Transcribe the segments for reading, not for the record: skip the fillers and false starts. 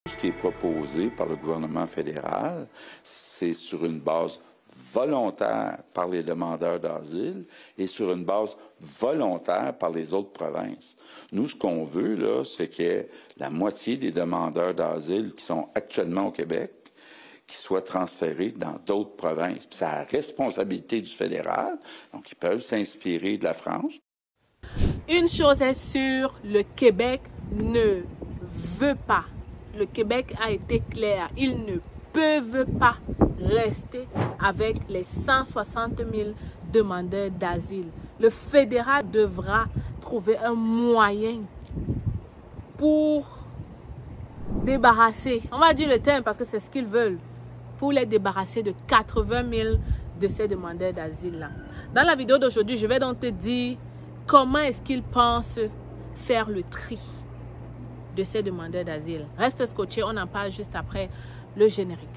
Ce qui est proposé par le gouvernement fédéral, c'est sur une base volontaire par les demandeurs d'asile et sur une base volontaire par les autres provinces. Nous, ce qu'on veut, là, c'est qu'il y ait la moitié des demandeurs d'asile qui sont actuellement au Québec qui soient transférés dans d'autres provinces. C'est la responsabilité du fédéral, donc ils peuvent s'inspirer de la France. Une chose est sûre, le Québec ne veut pas. Le Québec a été clair, ils ne peuvent pas rester avec les 160 000 demandeurs d'asile. Le fédéral devra trouver un moyen pour débarrasser, on va dire le terme parce que c'est ce qu'ils veulent, pour les débarrasser de 80 000 de ces demandeurs d'asile-là. Dans la vidéo d'aujourd'hui, je vais donc te dire comment est-ce qu'ils pensent faire le tri de ces demandeurs d'asile. Reste scotché, on en parle juste après le générique.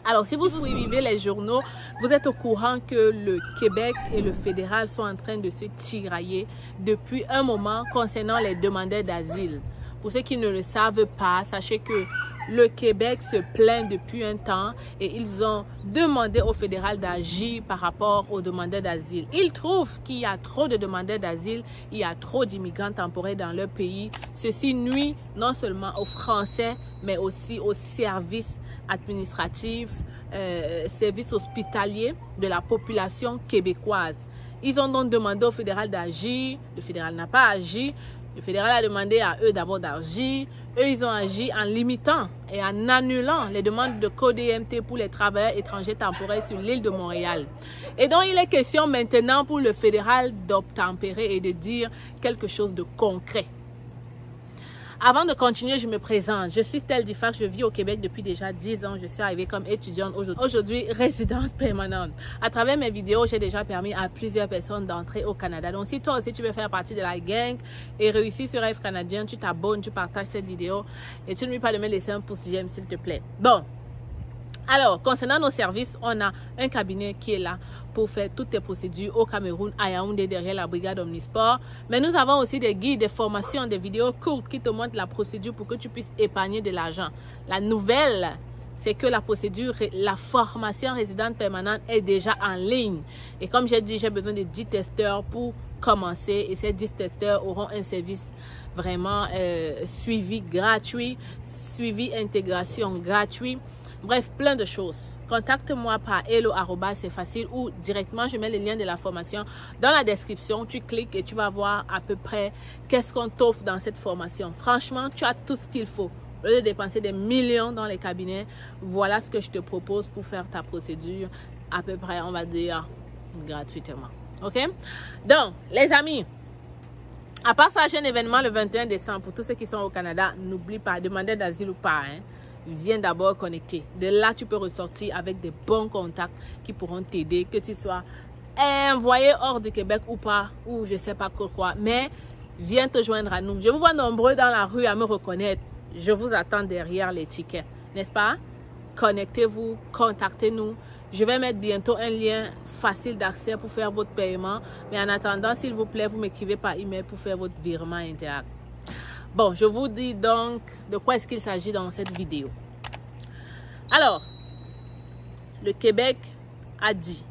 Alors, si vous suivez les journaux, vous êtes au courant que le Québec et le fédéral sont en train de se tirailler depuis un moment concernant les demandeurs d'asile. Pour ceux qui ne le savent pas, sachez que le Québec se plaint depuis un temps et ils ont demandé au fédéral d'agir par rapport aux demandeurs d'asile. Ils trouvent qu'il y a trop de demandeurs d'asile, il y a trop d'immigrants temporaires dans leur pays. Ceci nuit non seulement aux Français, mais aussi aux services administratifs, services hospitaliers de la population québécoise. Ils ont donc demandé au fédéral d'agir. Le fédéral n'a pas agi. Le fédéral a demandé à eux d'abord d'agir. Eux, ils ont agi en limitant et en annulant les demandes de CODMT pour les travailleurs étrangers temporaires sur l'île de Montréal. Et donc, il est question maintenant pour le fédéral d'obtempérer et de dire quelque chose de concret. Avant de continuer, je me présente. Je suis Stell Diffac, je vis au Québec depuis déjà 10 ans. Je suis arrivée comme étudiante, aujourd'hui résidente permanente. À travers mes vidéos, j'ai déjà permis à plusieurs personnes d'entrer au Canada. Donc, si toi aussi tu veux faire partie de la gang et réussir ce rêve canadien, tu t'abonnes, tu partages cette vidéo et tu n'oublies pas de me laisser un pouce j'aime s'il te plaît. Bon, alors, concernant nos services, on a un cabinet qui est là pour faire toutes tes procédures au Cameroun, à Yaoundé, derrière la brigade Omnisport. Mais nous avons aussi des guides, des formations, des vidéos courtes qui te montrent la procédure pour que tu puisses épargner de l'argent. La nouvelle, c'est que la procédure, la formation résidente permanente est déjà en ligne. Et comme j'ai dit, j'ai besoin de 10 testeurs pour commencer. Et ces 10 testeurs auront un service vraiment suivi gratuit, suivi intégration gratuit. Bref, plein de choses. Contacte-moi par hello@, c'est facile, ou directement, je mets le lien de la formation dans la description. Tu cliques et tu vas voir à peu près qu'est-ce qu'on t'offre dans cette formation. Franchement, tu as tout ce qu'il faut. Au lieu de dépenser des millions dans les cabinets, voilà ce que je te propose pour faire ta procédure à peu près, on va dire, gratuitement. OK? Donc, les amis, à part ça, j'ai un événement le 21 décembre pour tous ceux qui sont au Canada. N'oublie pas, demander d'asile ou pas, hein. Viens d'abord connecter. De là, tu peux ressortir avec des bons contacts qui pourront t'aider, que tu sois envoyé hors du Québec ou pas, ou je sais pas quoi. Mais viens te joindre à nous. Je vous vois nombreux dans la rue à me reconnaître. Je vous attends derrière les tickets, n'est-ce pas? Connectez-vous, contactez-nous. Je vais mettre bientôt un lien facile d'accès pour faire votre paiement. Mais en attendant, s'il vous plaît, vous m'écrivez par email pour faire votre virement Interac. Bon, je vous dis donc de quoi est-ce qu'il s'agit dans cette vidéo. Alors, le Québec a dit,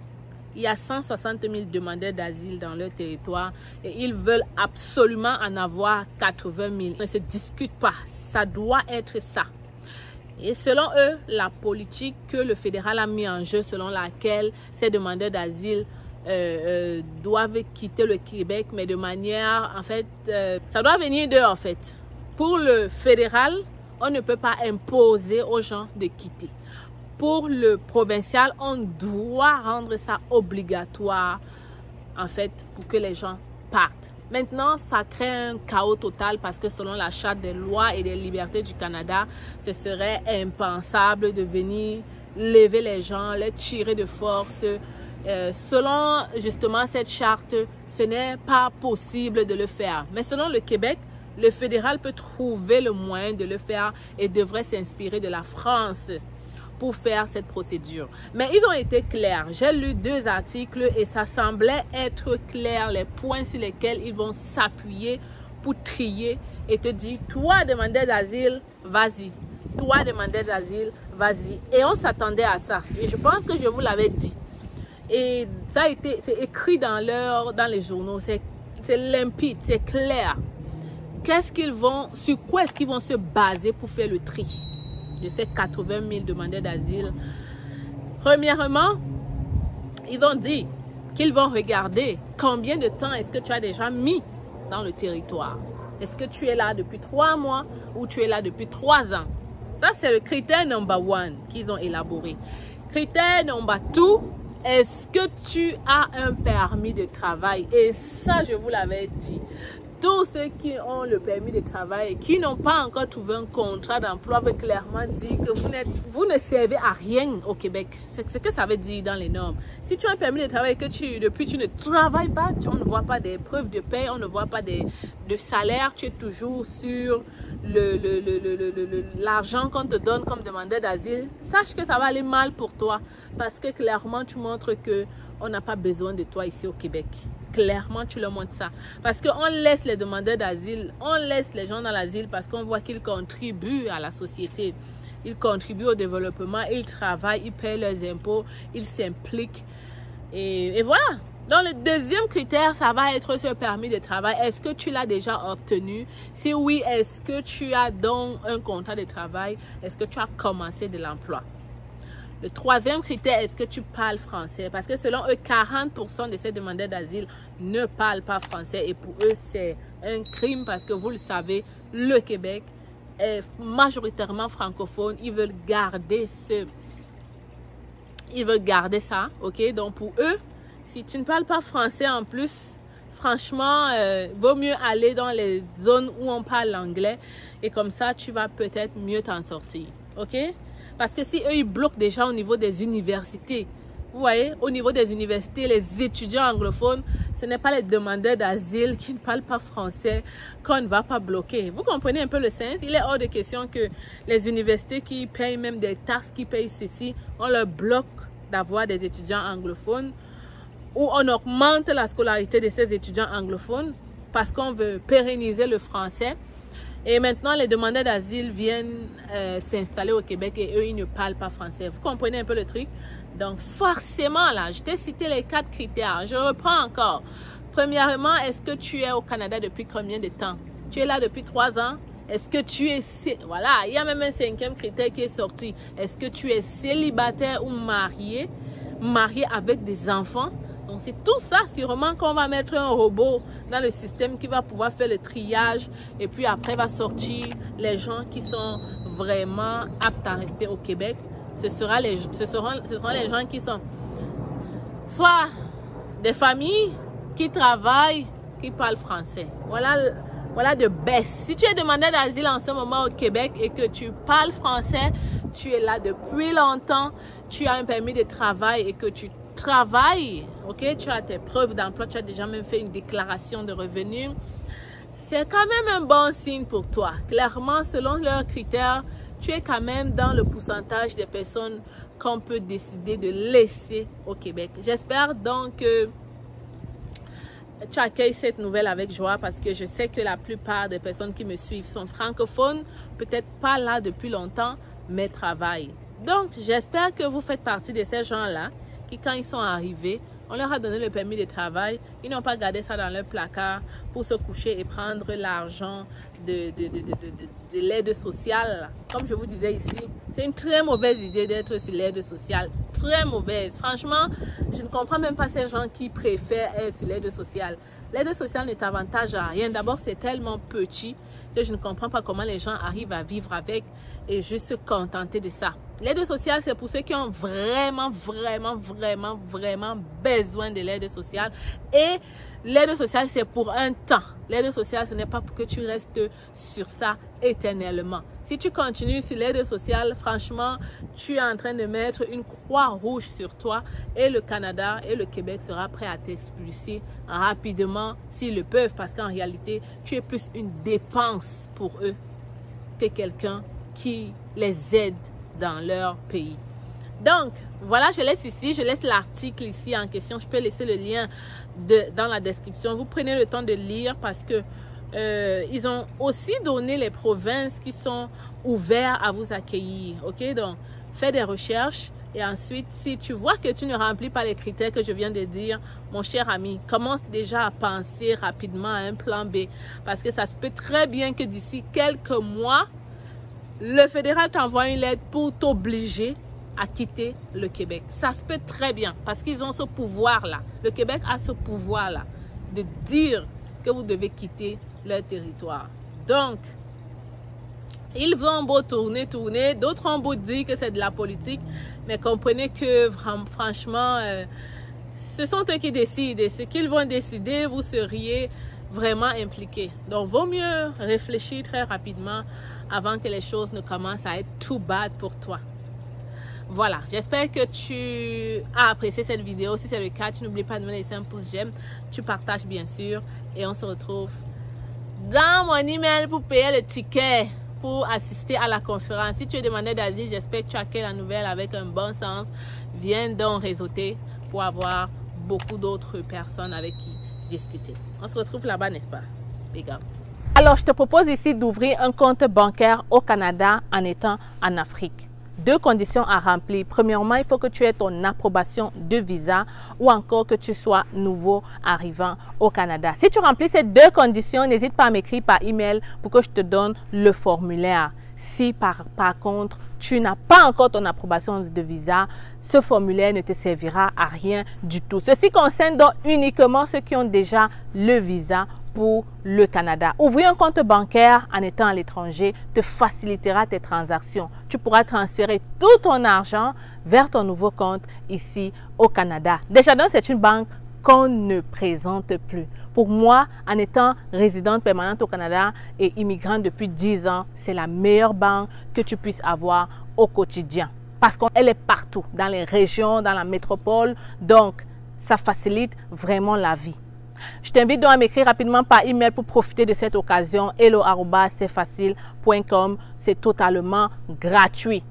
il y a 160 000 demandeurs d'asile dans leur territoire et ils veulent absolument en avoir 80 000. Ne se discute pas, ça doit être ça. Et selon eux, la politique que le fédéral a mis en jeu, selon laquelle ces demandeurs d'asile doivent quitter le Québec, mais de manière, en fait, ça doit venir d'eux, en fait. Pour le fédéral, on ne peut pas imposer aux gens de quitter. Pour le provincial, on doit rendre ça obligatoire, en fait, pour que les gens partent. Maintenant, ça crée un chaos total parce que selon la Charte des lois et des libertés du Canada, ce serait impensable de venir lever les gens, les tirer de force. Selon justement cette charte, ce n'est pas possible de le faire. Mais selon le Québec, Le fédéral peut trouver le moyen de le faire et devrait s'inspirer de la France pour faire cette procédure. Mais ils ont été clairs. J'ai lu 2 articles et ça semblait être clair les points sur lesquels ils vont s'appuyer pour trier et te dire, toi demandeur d'asile, vas-y. Toi demandeur d'asile, vas-y. Et on s'attendait à ça. Et je pense que je vous l'avais dit. Et ça a été, c'est écrit dans les journaux. C'est limpide, c'est clair. Sur quoi est-ce qu'ils vont se baser pour faire le tri de ces 80 000 demandeurs d'asile? Premièrement, ils ont dit qu'ils vont regarder combien de temps est-ce que tu as déjà mis dans le territoire. Est-ce que tu es là depuis 3 mois ou tu es là depuis 3 ans? Ça, c'est le critère number 1 qu'ils ont élaboré. Critère number 2, est-ce que tu as un permis de travail? Et ça, je vous l'avais dit. Tous ceux qui ont le permis de travail et qui n'ont pas encore trouvé un contrat d'emploi veut clairement dire que vous ne servez à rien au Québec. C'est ce que ça veut dire dans les normes. Si tu as un permis de travail et que depuis tu ne travailles pas, on ne voit pas des preuves de paie, on ne voit pas de salaire, tu es toujours sur l'argent qu'on te donne comme demandeur d'asile, sache que ça va aller mal pour toi parce que clairement tu montres que on n'a pas besoin de toi ici au Québec. Clairement, tu leur montres ça. Parce qu'on laisse les demandeurs d'asile, on laisse les gens dans l'asile parce qu'on voit qu'ils contribuent à la société. Ils contribuent au développement, ils travaillent, ils paient leurs impôts, ils s'impliquent. Et voilà. Donc, le deuxième critère, ça va être ce permis de travail. Est-ce que tu l'as déjà obtenu? Si oui, est-ce que tu as donc un contrat de travail? Est-ce que tu as commencé de l'emploi? Le troisième critère, est-ce que tu parles français? Parce que selon eux, 40% de ces demandeurs d'asile ne parlent pas français. Et pour eux, c'est un crime parce que vous le savez, le Québec est majoritairement francophone. Ils veulent garder ça, ok? Donc pour eux, si tu ne parles pas français en plus, franchement, vaut mieux aller dans les zones où on parle l'anglais. Et comme ça, tu vas peut-être mieux t'en sortir, ok? Parce que si eux, ils bloquent déjà au niveau des universités, vous voyez, au niveau des universités, les étudiants anglophones, ce n'est pas les demandeurs d'asile qui ne parlent pas français qu'on ne va pas bloquer. Vous comprenez un peu le sens? Il est hors de question que les universités qui payent même des taxes, qui payent ceci, on leur bloque d'avoir des étudiants anglophones ou on augmente la scolarité de ces étudiants anglophones parce qu'on veut pérenniser le français. Et maintenant, les demandeurs d'asile viennent s'installer au Québec et eux, ils ne parlent pas français. Vous comprenez un peu le truc? Donc, forcément, là, je t'ai cité les 4 critères. Je reprends encore. Premièrement, est-ce que tu es au Canada depuis combien de temps? Tu es là depuis 3 ans? Est-ce que tu es... Voilà, il y a même un 5e critère qui est sorti. Est-ce que tu es célibataire ou marié? Marié avec des enfants? Donc, c'est tout ça, sûrement qu'on va mettre un robot dans le système qui va pouvoir faire le triage et puis après va sortir les gens qui sont vraiment aptes à rester au Québec. Ce seront les gens qui sont soit des familles qui travaillent, qui parlent français. Voilà de baisse. Si tu es demandeur d'asile en ce moment au Québec et que tu parles français, tu es là depuis longtemps, tu as un permis de travail et que tu travailles, ok, tu as tes preuves d'emploi, tu as déjà même fait une déclaration de revenus, c'est quand même un bon signe pour toi. Clairement, selon leurs critères, tu es quand même dans le pourcentage des personnes qu'on peut décider de laisser au Québec. J'espère donc que tu accueilles cette nouvelle avec joie parce que je sais que la plupart des personnes qui me suivent sont francophones, peut-être pas là depuis longtemps, mais travaillent. Donc, j'espère que vous faites partie de ces gens-là qui, quand ils sont arrivés, on leur a donné le permis de travail. Ils n'ont pas gardé ça dans leur placard pour se coucher et prendre l'argent de l'aide sociale. Comme je vous disais ici, c'est une très mauvaise idée d'être sur l'aide sociale. Très mauvaise. Franchement, je ne comprends même pas ces gens qui préfèrent être sur l'aide sociale. L'aide sociale ne t'avantage à rien. D'abord, c'est tellement petit que je ne comprends pas comment les gens arrivent à vivre avec et juste se contenter de ça. L'aide sociale, c'est pour ceux qui ont vraiment besoin de l'aide sociale. Et l'aide sociale, c'est pour un temps. L'aide sociale, ce n'est pas pour que tu restes sur ça éternellement. Si tu continues sur l'aide sociale, franchement, tu es en train de mettre une croix rouge sur toi et le Canada et le Québec sera prêt à t'expulser rapidement s'ils le peuvent, parce qu'en réalité, tu es plus une dépense pour eux que quelqu'un qui les aide dans leur pays. Donc, voilà, je laisse ici, je laisse l'article ici en question. Je peux laisser le lien dans la description. Vous prenez le temps de lire parce que ils ont aussi donné les provinces qui sont ouvertes à vous accueillir. Ok, donc fais des recherches et ensuite, si tu vois que tu ne remplis pas les critères que je viens de dire, mon cher ami, commence déjà à penser rapidement à un plan B, parce que ça se peut très bien que d'ici quelques mois, le fédéral t'envoie une lettre pour t'obliger à quitter le Québec. Ça se peut très bien parce qu'ils ont ce pouvoir-là. Le Québec a ce pouvoir-là de dire que vous devez quitter leur territoire. Donc, ils vont beau tourner, d'autres ont beau dire que c'est de la politique, mais comprenez que franchement, ce sont eux qui décident et ce qu'ils vont décider, vous seriez vraiment impliqués. Donc, vaut mieux réfléchir très rapidement avant que les choses ne commencent à être too bad pour toi. Voilà, j'espère que tu as apprécié cette vidéo. Si c'est le cas, tu n'oublies pas de me laisser un pouce j'aime. Tu partages bien sûr et on se retrouve dans mon email pour payer le ticket pour assister à la conférence. Si tu es demandeur d'asile, j'espère que tu accueilles la nouvelle avec un bon sens. Viens donc réseauter pour avoir beaucoup d'autres personnes avec qui discuter. On se retrouve là-bas, n'est-ce pas? Big up. Alors, je te propose ici d'ouvrir un compte bancaire au Canada en étant en Afrique. 2 conditions à remplir. Premièrement, il faut que tu aies ton approbation de visa ou encore que tu sois nouveau arrivant au Canada. Si tu remplis ces 2 conditions, n'hésite pas à m'écrire par email pour que je te donne le formulaire. Si par contre, tu n'as pas encore ton approbation de visa, ce formulaire ne te servira à rien du tout. Ceci concerne donc uniquement ceux qui ont déjà le visa pour le Canada. Ouvrir un compte bancaire en étant à l'étranger te facilitera tes transactions. Tu pourras transférer tout ton argent vers ton nouveau compte ici au Canada. Desjardins, c'est une banque qu'on ne présente plus. Pour moi, en étant résidente permanente au Canada et immigrante depuis 10 ans, c'est la meilleure banque que tu puisses avoir au quotidien. Parce qu'elle est partout, dans les régions, dans la métropole. Donc, ça facilite vraiment la vie. Je t'invite donc à m'écrire rapidement par email pour profiter de cette occasion. hello@cfacile.com. C'est totalement gratuit.